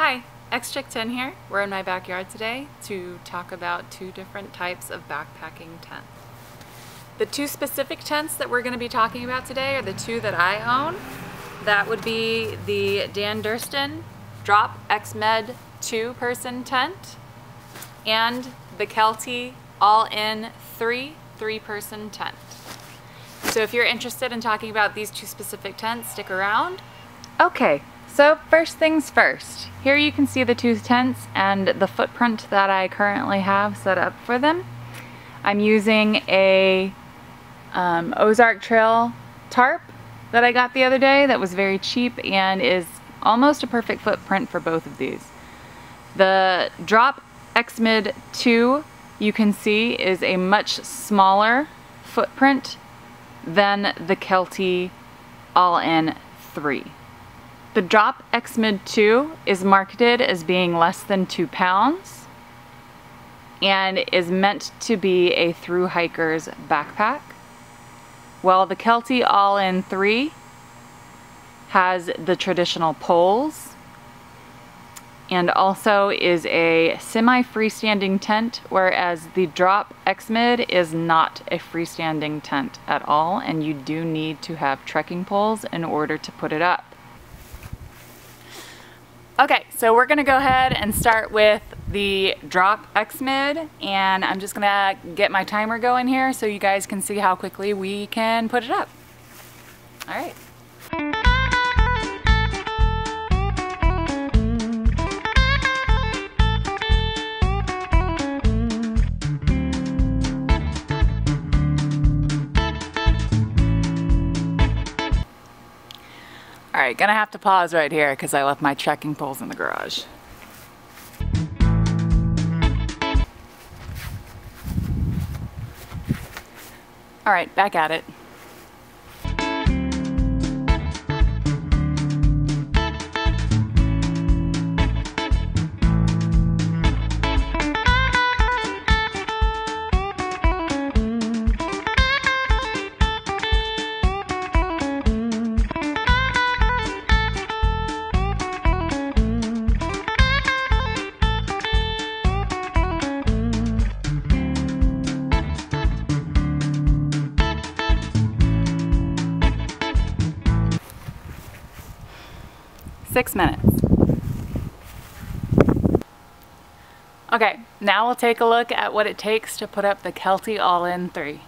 Hi, X-Chick10 here. We're in my backyard today to talk about two different types of backpacking tents. The two specific tents that we're going to be talking about today are the two that I own. That would be the Durston Drop X-Med 2-person tent and the Kelty All-In 3-person tent. So if you're interested in talking about these two specific tents, stick around. Okay, so first things first. Here you can see the two tents and the footprint that I currently have set up for them. I'm using a Ozark Trail tarp that I got the other day that was very cheap and is almost a perfect footprint for both of these. The Drop X-Med 2 you can see is a much smaller footprint than the Kelty All-In 3. The Drop X-Med 2 is marketed as being less than 2 pounds and is meant to be a thru hiker's backpack, while the Kelty All-In 3 has the traditional poles and also is a semi-freestanding tent, whereas the Drop X-Med is not a freestanding tent at all, and you do need to have trekking poles in order to put it up. Okay, so we're gonna go ahead and start with the Drop X-Med, and I'm just gonna get my timer going here so you guys can see how quickly we can put it up. All right. Alright, gonna have to pause right here because I left my trekking poles in the garage. Alright, back at it. Six minutes. Okay, now we'll take a look at what it takes to put up the Kelty All-In 3.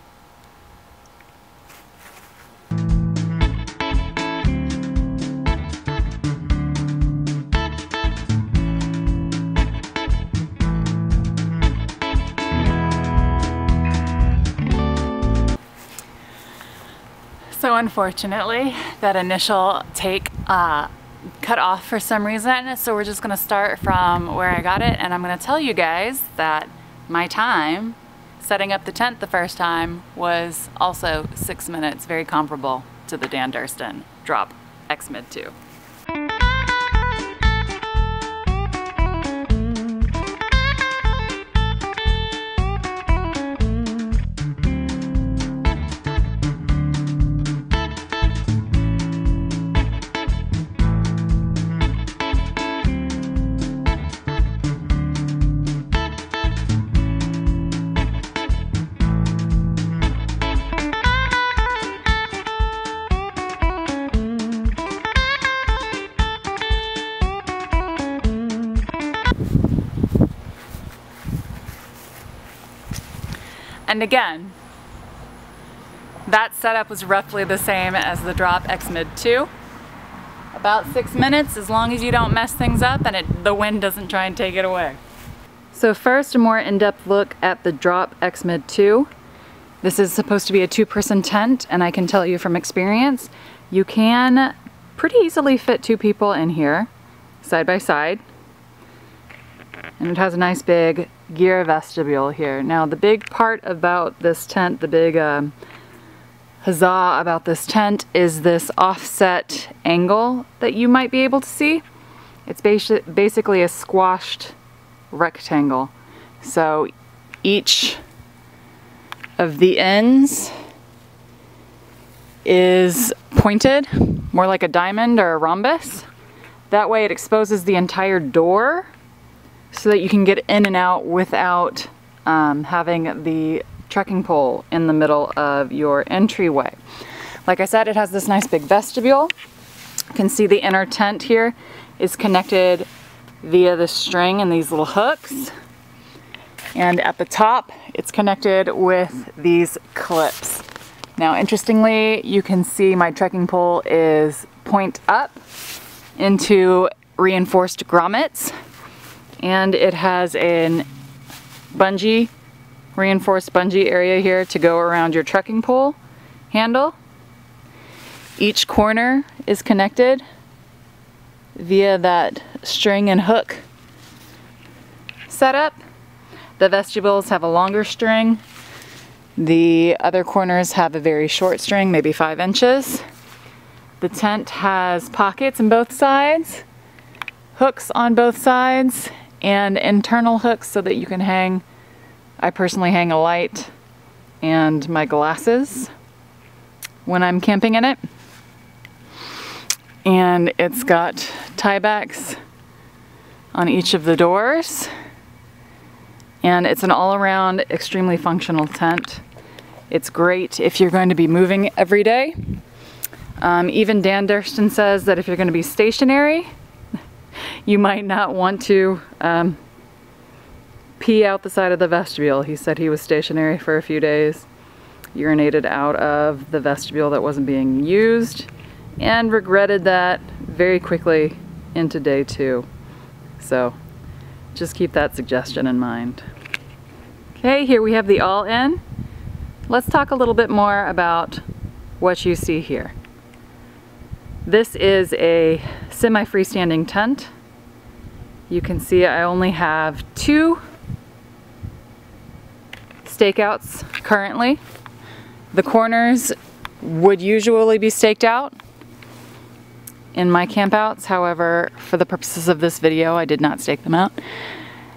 So unfortunately, that initial take cut off for some reason, so we're just gonna start from where I got it, and I'm gonna tell you guys that my time setting up the tent the first time was also 6 minutes, very comparable to the Durston Drop X-Med 2. And again, that setup was roughly the same as the Drop X-Med 2. About 6 minutes, as long as you don't mess things up and the wind doesn't try and take it away. So first, a more in-depth look at the Drop X-Med 2. This is supposed to be a 2-person tent, and I can tell you from experience, you can pretty easily fit 2 people in here, side by side. And it has a nice big gear vestibule here. Now the big part about this tent, the big huzzah about this tent is this offset angle that you might be able to see. It's basically a squashed rectangle. So each of the ends is pointed, more like a diamond or a rhombus. That way it exposes the entire door so that you can get in and out without having the trekking pole in the middle of your entryway. Like I said, it has this nice big vestibule. You can see the inner tent here is connected via the string and these little hooks. And at the top, it's connected with these clips. Now, interestingly, you can see my trekking pole is point up into reinforced grommets, and it has a reinforced bungee area here to go around your trekking pole handle. Each corner is connected via that string and hook setup. The vestibules have a longer string. The other corners have a very short string, maybe 5 inches. The tent has pockets on both sides, hooks on both sides, and internal hooks so that you can hang, I personally hang a light and my glasses when I'm camping in it. And it's got tiebacks on each of the doors. And it's an all-around extremely functional tent. It's great if you're going to be moving every day. Even Dan Durston says that if you're going to be stationary, you might not want to pee out the side of the vestibule. He said he was stationary for a few days, urinated out of the vestibule that wasn't being used, and regretted that very quickly into day 2. So just keep that suggestion in mind. Okay, here we have the all-in. Let's talk a little bit more about what you see here. This is a semi-freestanding tent. You can see I only have 2 stakeouts currently. The corners would usually be staked out in my campouts. However, for the purposes of this video, I did not stake them out.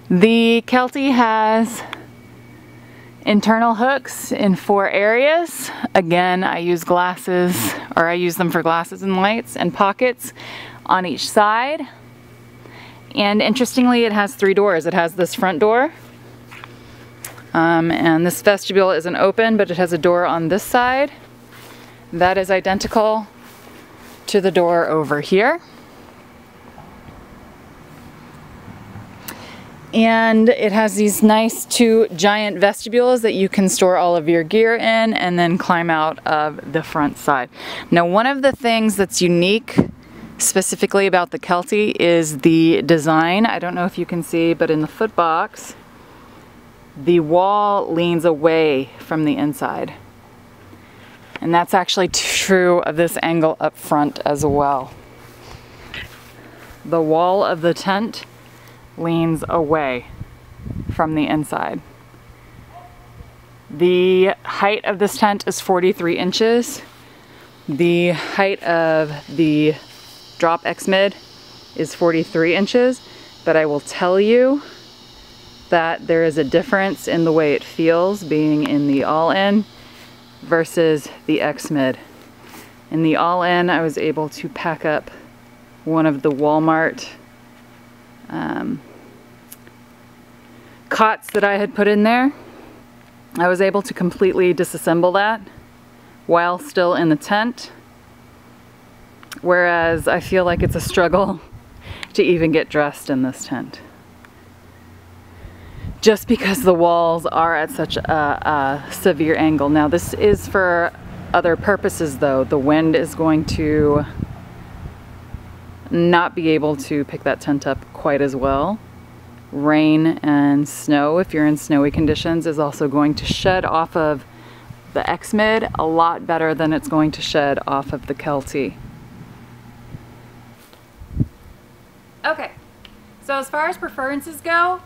The Kelty has internal hooks in 4 areas. Again, I use them for glasses and lights, and pockets on each side. And interestingly, it has 3 doors. It has this front door, and this vestibule isn't open, but it has a door on this side that is identical to the door over here. And it has these nice 2 giant vestibules that you can store all of your gear in and then climb out of the front side. Now, one of the things that's unique specifically about the Kelty is the design. I don't know if you can see, but in the foot box, the wall leans away from the inside. And that's actually true of this angle up front as well. The wall of the tent leans away from the inside. The height of this tent is 43 inches. The height of the drop X-Mid is 43 inches, but I will tell you that there is a difference in the way it feels being in the all-in versus the X-Mid. In the all-in, I was able to pack up one of the Walmart cots that I had put in there. I was able to completely disassemble that while still in the tent, whereas I feel like it's a struggle to even get dressed in this tent, just because the walls are at such a severe angle. Now, this is for other purposes though. The wind is going to not be able to pick that tent up quite as well. Rain and snow, if you're in snowy conditions, is also going to shed off of the X-Mid a lot better than it's going to shed off of the Kelty. Okay, so as far as preferences go,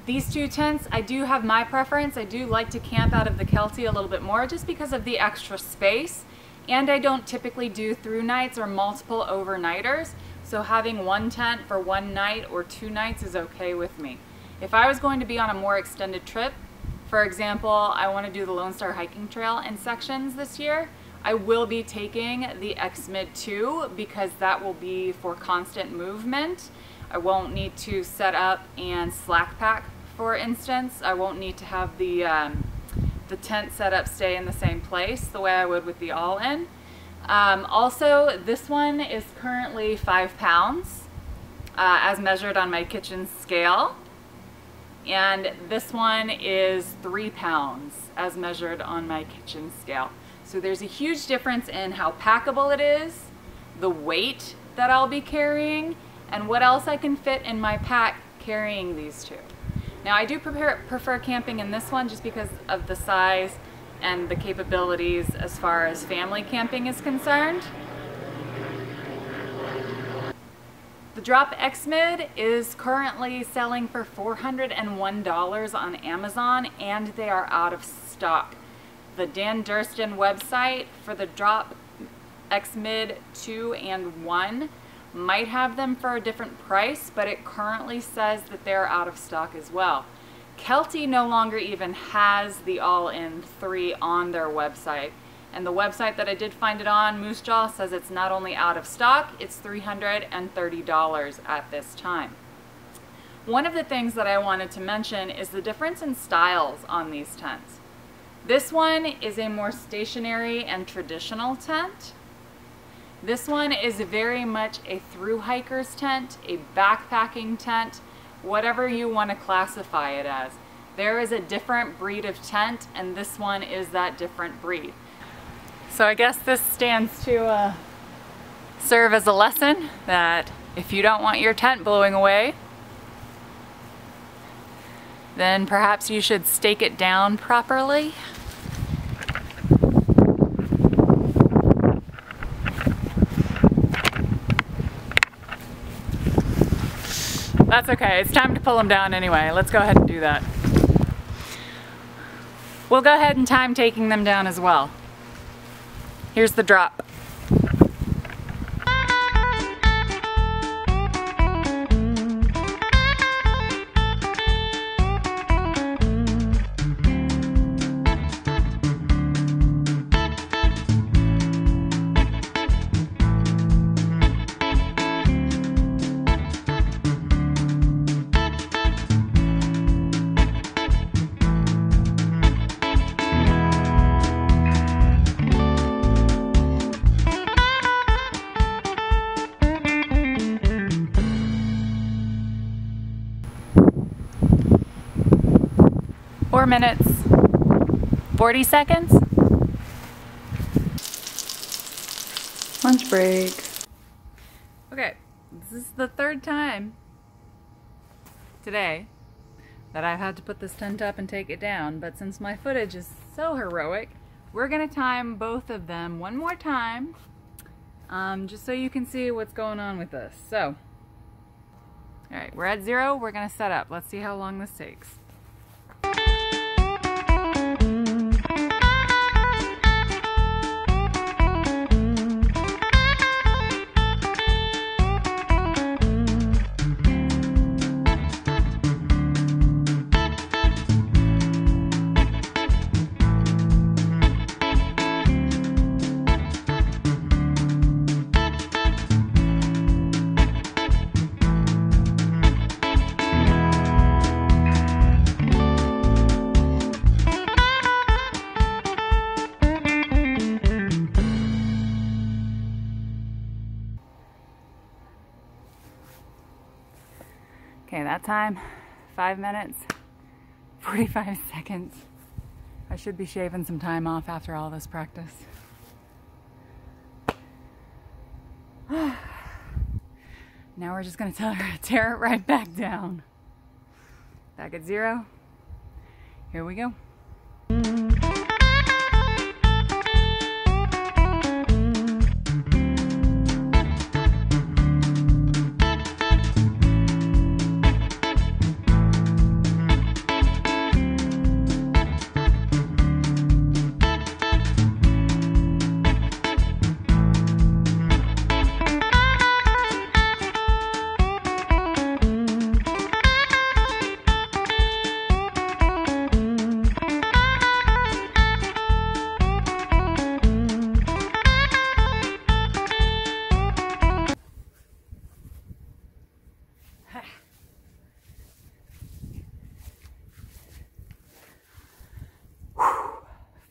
these 2 tents, I do have my preference. I do like to camp out of the Kelty a little bit more just because of the extra space, and I don't typically do through nights or multiple overnighters. So having 1 tent for 1 night or 2 nights is okay with me. If I was going to be on a more extended trip, for example, I want to do the Lone Star Hiking Trail in sections this year, I will be taking the X-Mid 2 because that will be for constant movement. I won't need to set up and slack pack, for instance. I won't need to have the tent setup stay in the same place the way I would with the all-in. Also, this one is currently 5 pounds as measured on my kitchen scale. And this one is 3 pounds as measured on my kitchen scale. So there's a huge difference in how packable it is, the weight that I'll be carrying, and what else I can fit in my pack carrying these two. Now I do prefer camping in this one just because of the size and the capabilities as far as family camping is concerned. The Drop X-Mid is currently selling for $401 on Amazon, and they are out of stock. The Dan Durston website for the Drop X-Mid 2 and 1 might have them for a different price, but it currently says that they're out of stock as well. Kelty no longer even has the all-in 3 on their website. And the website that I did find it on, Moose Jaw, says it's not only out of stock, it's $330 at this time. One of the things that I wanted to mention is the difference in styles on these tents. This one is a more stationary and traditional tent. This one is very much a thru hiker's tent, a backpacking tent, whatever you want to classify it as. There is a different breed of tent, and this one is that different breed. So I guess this stands to serve as a lesson that if you don't want your tent blowing away, then perhaps you should stake it down properly. That's okay, it's time to pull them down anyway. Let's go ahead and do that. We'll go ahead and time taking them down as well. Here's the drop. Four minutes, 40 seconds. Lunch break. Okay, this is the third time today that I've had to put this tent up and take it down, but since my footage is so heroic, we're gonna time both of them one more time, just so you can see what's going on with this. So, all right, we're at 0, we're gonna set up. Let's see how long this takes. Okay, that time, 5 minutes, 45 seconds. I should be shaving some time off after all this practice. Now we're just gonna tear it right back down. Back at 0. Here we go.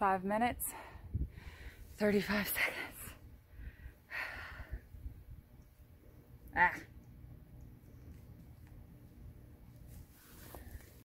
5 minutes, 35 seconds. Ah.